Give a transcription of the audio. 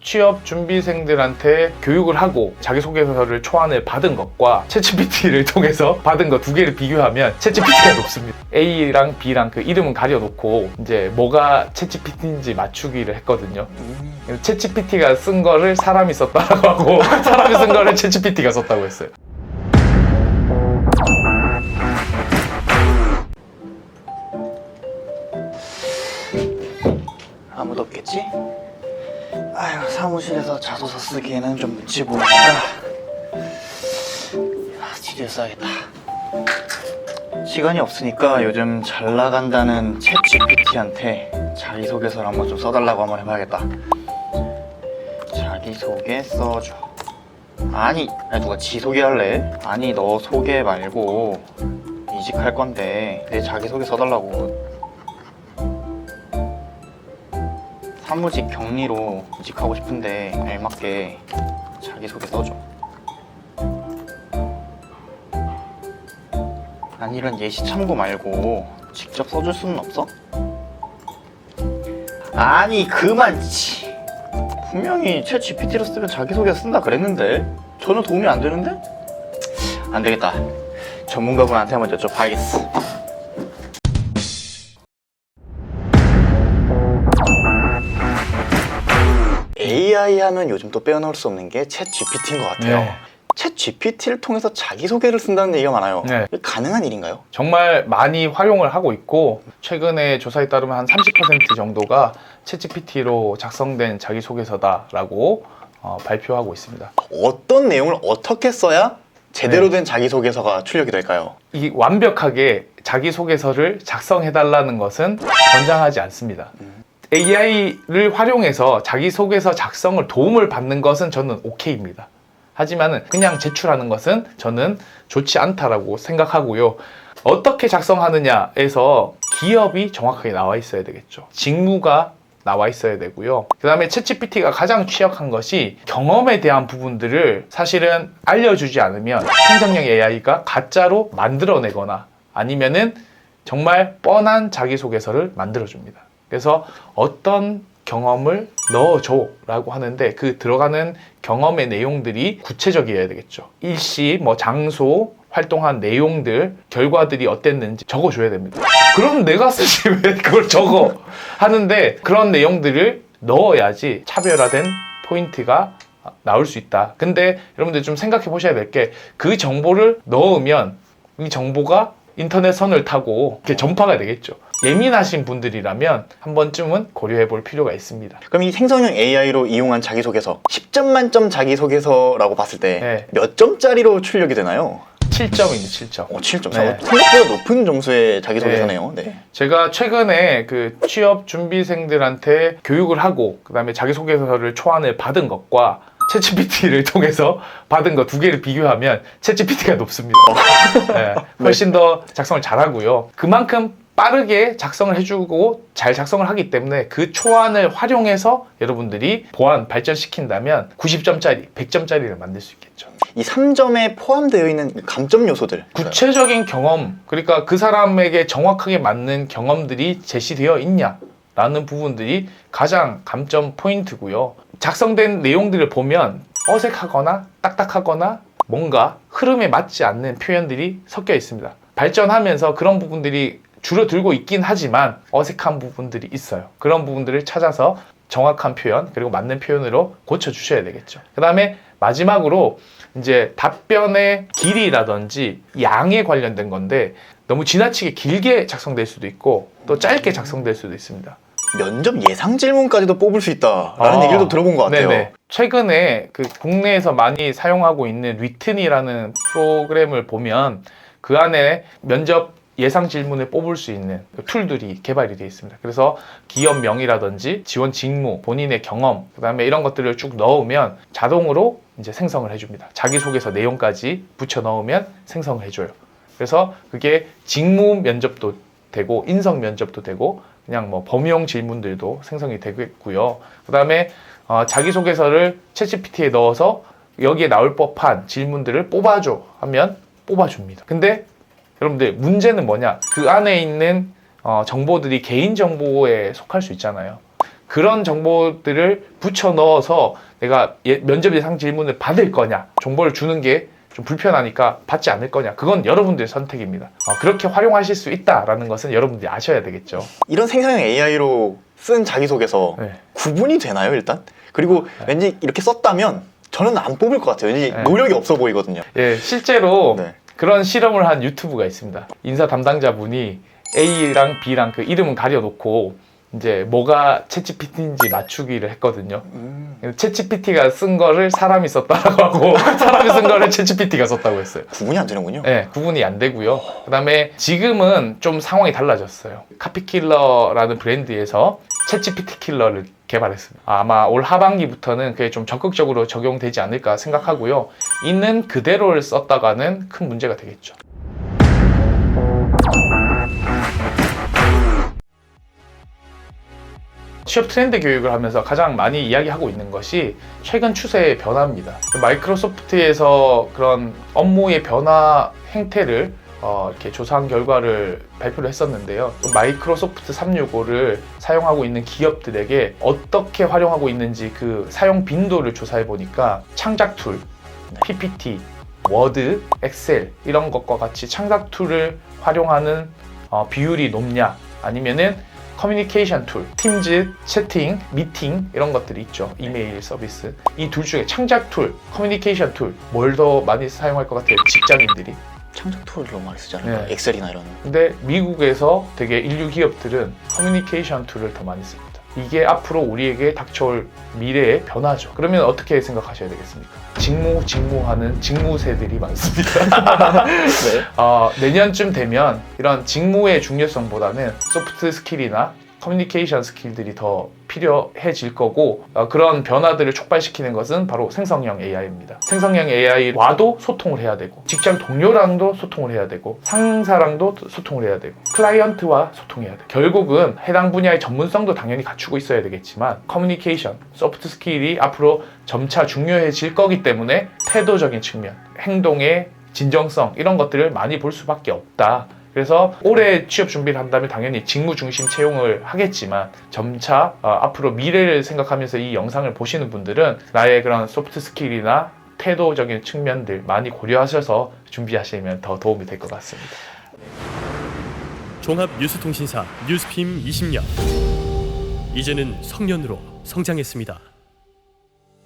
취업 준비생들한테 교육을 하고 자기소개서를 초안을 받은 것과 챗GPT를 통해서 받은 거 두 개를 비교하면 챗GPT가 높습니다. A랑 B랑 그 이름은 가려놓고 이제 뭐가 챗GPT인지 맞추기를 했거든요. 챗GPT가 쓴 거를 사람이 썼다고 하고 사람이 쓴 거를 챗GPT가 썼다고 했어요. 아무도 없겠지? 아휴, 사무실에서 자소서 쓰기에는 좀 묻지 보인다. 드디어 써야겠다. 시간이 없으니까 요즘 잘 나간다는 챗 GPT한테 자기소개서를 한번 좀 써달라고 한번 해봐야겠다. 자기소개 써줘. 아니, 누가 지 소개할래? 아니, 너 소개 말고 이직할 건데 내 자기소개 써달라고. 사무직 격리로 이직하고 싶은데 알맞게 자기소개 써줘. 아니, 이런 예시 참고 말고 직접 써줄 수는 없어? 아니, 그만. 분명히 챗 GPT로 쓰면 자기소개 쓴다 그랬는데 전혀 도움이 안 되는데? 안 되겠다. 전문가분한테 한번 여쭤봐야겠어. AI 하면 요즘 또 빼어나올 수 없는 게 챗 GPT인 것 같아요. 네. 챗 GPT를 통해서 자기소개를 쓴다는 얘기가 많아요. 네. 이게 가능한 일인가요? 정말 많이 활용을 하고 있고 최근에 조사에 따르면 한 30% 정도가 챗GPT로 작성된 자기소개서다라고 발표하고 있습니다. 어떤 내용을 어떻게 써야 제대로 된 자기소개서가 출력이 될까요? 이 완벽하게 자기소개서를 작성해달라는 것은 권장하지 않습니다. AI를 활용해서 자기소개서 작성을 도움을 받는 것은 저는 오케이입니다. 하지만 그냥 제출하는 것은 저는 좋지 않다라고 생각하고요. 어떻게 작성하느냐에서 기업이 정확하게 나와 있어야 되겠죠. 직무가 나와 있어야 되고요. 그 다음에 챗GPT가 가장 취약한 것이 경험에 대한 부분들을 사실은 알려주지 않으면 생성형 AI가 가짜로 만들어내거나 아니면은 정말 뻔한 자기소개서를 만들어줍니다. 그래서 어떤 경험을 넣어줘 라고 하는데 그 들어가는 경험의 내용들이 구체적이어야 되겠죠. 일시, 장소, 활동한 내용들, 결과들이 어땠는지 적어줘야 됩니다. 그럼 내가 쓰지 왜 그걸 적어? 하는데 그런 내용들을 넣어야지 차별화된 포인트가 나올 수 있다. 근데 여러분들 좀 생각해 보셔야 될 게 그 정보를 넣으면 이 정보가 인터넷 선을 타고 이렇게 전파가 되겠죠. 예민하신 분들이라면 한 번쯤은 고려해 볼 필요가 있습니다. 그럼 이 생성형 AI로 이용한 자기소개서 10점 만점 자기소개서라고 봤을 때 몇 점짜리로 출력이 되나요? 7점입니다. 7점. 7점. 네. 생각보다 높은 점수의 자기소개서네요. 네. 제가 최근에 그 취업 준비생들한테 교육을 하고 그다음에 자기소개서를 초안을 받은 것과 챗GPT를 통해서 받은 거 두 개를 비교하면 챗GPT가 높습니다. 네, 훨씬 더 작성을 잘하고요. 그만큼 빠르게 작성을 해주고 잘 작성을 하기 때문에 그 초안을 활용해서 여러분들이 보완, 발전시킨다면 90점짜리, 100점짜리를 만들 수 있겠죠. 이 3점에 포함되어 있는 감점 요소들. 구체적인 경험, 그러니까 그 사람에게 정확하게 맞는 경험들이 제시되어 있냐라는 부분들이 가장 감점 포인트고요. 작성된 내용들을 보면 어색하거나 딱딱하거나 뭔가 흐름에 맞지 않는 표현들이 섞여 있습니다. 발전하면서 그런 부분들이 줄어들고 있긴 하지만 어색한 부분들이 있어요. 그런 부분들을 찾아서 정확한 표현 그리고 맞는 표현으로 고쳐주셔야 되겠죠. 그 다음에 마지막으로 이제 답변의 길이라든지 양에 관련된 건데 너무 지나치게 길게 작성될 수도 있고 또 짧게 작성될 수도 있습니다. 면접 예상 질문까지도 뽑을 수 있다라는 얘기를 또 들어본 것 같아요. 네네. 최근에 그 국내에서 많이 사용하고 있는 리튼이라는 프로그램을 보면 그 안에 면접 예상 질문을 뽑을 수 있는 툴들이 개발이 되어 있습니다. 그래서 기업명이라든지 지원 직무, 본인의 경험, 그 다음에 이런 것들을 쭉 넣으면 자동으로 이제 생성을 해줍니다. 자기소개서 내용까지 붙여 넣으면 생성을 해줘요. 그래서 그게 직무 면접도 되고 인성 면접도 되고 그냥 범용 질문들도 생성이 되겠고요. 그 다음에 자기소개서를 챗GPT에 넣어서 여기에 나올 법한 질문들을 뽑아줘 하면 뽑아줍니다. 근데 여러분들 문제는 뭐냐? 그 안에 있는 정보들이 개인정보에 속할 수 있잖아요. 그런 정보들을 붙여 넣어서 내가 면접 예상 질문을 받을 거냐, 정보를 주는 게 좀 불편하니까 받지 않을 거냐, 그건 여러분들의 선택입니다. 그렇게 활용하실 수 있다라는 것은 여러분들이 아셔야 되겠죠. 이런 생성형 AI로 쓴 자기소개서 네. 구분이 되나요, 일단? 그리고 왠지 이렇게 썼다면 저는 안 뽑을 것 같아요. 왠지 네. 노력이 없어 보이거든요. 예, 실제로 네. 그런 실험을 한 유튜브가 있습니다. 인사 담당자분이 A랑 B랑 그 이름은 가려놓고 이제 뭐가 챗GPT인지 맞추기를 했거든요. 챗GPT가 쓴 거를 사람이 썼다라고 하고 사람이 쓴 거를 챗GPT가 썼다고 했어요. 구분이 안 되는군요. 네, 구분이 안 되고요. 그다음에 지금은 좀 상황이 달라졌어요. 카피킬러라는 브랜드에서 챗GPT 킬러를 개발했습니다. 아마 올 하반기부터는 그게 좀 적극적으로 적용되지 않을까 생각하고요. 있는 그대로를 썼다가는 큰 문제가 되겠죠. 취업 트렌드 교육을 하면서 가장 많이 이야기하고 있는 것이 최근 추세의 변화입니다. 마이크로소프트에서 그런 업무의 변화 행태를 이렇게 조사한 결과를 발표를 했었는데요. 마이크로소프트 365를 사용하고 있는 기업들에게 어떻게 활용하고 있는지 그 사용 빈도를 조사해 보니까 창작 툴, PPT, 워드, 엑셀 이런 것과 같이 창작 툴을 활용하는 비율이 높냐, 아니면은 커뮤니케이션 툴, 팀즈, 채팅, 미팅 이런 것들이 있죠. 이메일 서비스. 이 둘 중에 창작 툴, 커뮤니케이션 툴 뭘 더 많이 사용할 것 같아요? 직장인들이. 창작 툴을 너무 많이 쓰잖아요. 네. 엑셀이나 이런. 근데 미국에서 되게 인류 기업들은 커뮤니케이션 툴을 더 많이 씁니다. 이게 앞으로 우리에게 닥쳐올 미래의 변화죠. 그러면 어떻게 생각하셔야 되겠습니까? 직무하는 직무새들이 많습니다. 네. 내년쯤 되면 이런 직무의 중요성보다는 소프트 스킬이나 커뮤니케이션 스킬들이 더 필요해질 거고, 그런 변화들을 촉발시키는 것은 바로 생성형 AI입니다. 생성형 AI와도 소통을 해야 되고, 직장 동료랑도 소통을 해야 되고, 상사랑도 소통을 해야 되고, 클라이언트와 소통해야 돼요. 결국은 해당 분야의 전문성도 당연히 갖추고 있어야 되겠지만 커뮤니케이션, 소프트 스킬이 앞으로 점차 중요해질 거기 때문에 태도적인 측면, 행동의 진정성 이런 것들을 많이 볼 수밖에 없다. 그래서 올해 취업 준비를 한다면 당연히 직무 중심 채용을 하겠지만 점차 앞으로 미래를 생각하면서 이 영상을 보시는 분들은 나의 그런 소프트 스킬이나 태도적인 측면들 많이 고려하셔서 준비하시면 더 도움이 될 것 같습니다. 종합 뉴스통신사 뉴스핌 20년. 이제는 성년으로 성장했습니다.